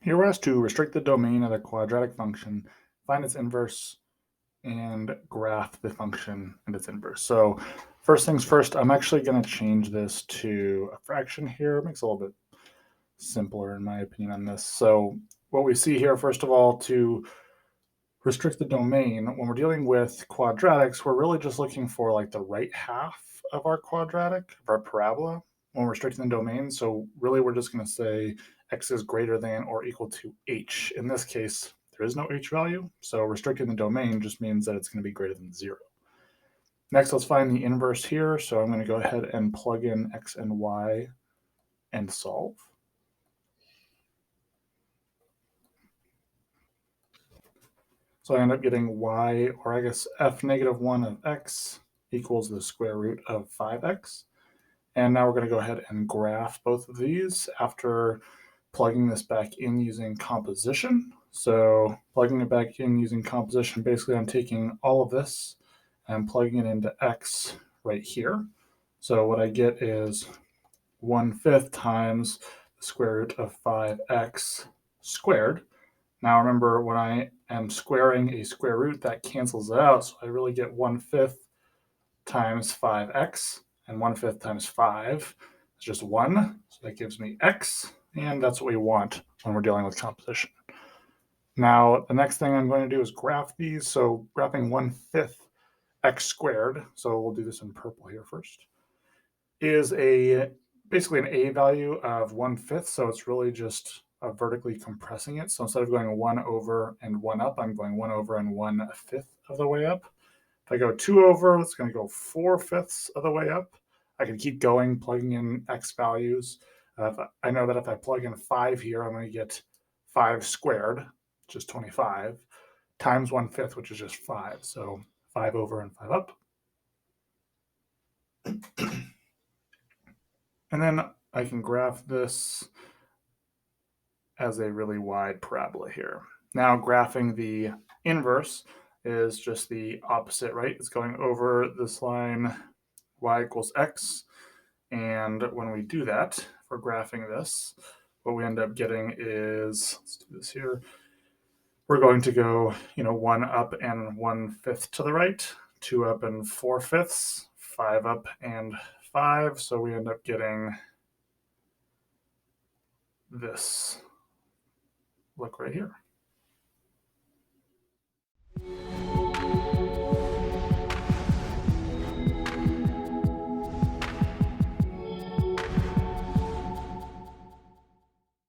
Here we're asked to restrict the domain of a quadratic function, find its inverse, and graph the function and its inverse. So first things first, I'm actually going to change this to a fraction here. It makes it a little bit simpler in my opinion on this. So what we see here, first of all, to restrict the domain, when we're dealing with quadratics, we're really just looking for like the right half of our quadratic, of our parabola, when we're restricting the domain. So really we're just going to say x is greater than or equal to h. In this case, there is no h value, so restricting the domain just means that it's going to be greater than 0. Next, let's find the inverse here. So I'm going to go ahead and plug in x and y and solve. So I end up getting y, or I guess f negative 1 of x equals the square root of 5x. And now we're going to go ahead and graph both of these after plugging this back in using composition. So plugging it back in using composition, basically I'm taking all of this and plugging it into x right here. So what I get is 1/5 times the square root of 5x squared. Now remember, when I am squaring a square root, that cancels it out, so I really get 1/5 times 5x, and 1/5 times 5 is just 1, so that gives me x, and that's what we want when we're dealing with composition. Now, the next thing I'm going to do is graph these, so graphing 1/5 x squared, so we'll do this in purple here first, is basically an a value of 1/5, so it's really just vertically compressing it. So instead of going 1 over and 1 up, I'm going 1 over and 1/5 of the way up. If I go 2 over, it's going to go 4/5 of the way up. I can keep going, plugging in x values. I know that if I plug in 5 here, I'm going to get 5 squared, which is 25, times 1/5, which is just 5. So 5 over and 5 up. And then I can graph this as a really wide parabola here. Now graphing the inverse is just the opposite, right? It's going over this line, y equals x. And when we do that, for graphing this, what we end up getting is, let's do this here, we're going to go, 1 up and 1/5 to the right, 2 up and 4/5, 5 up and 5. So we end up getting this look right here.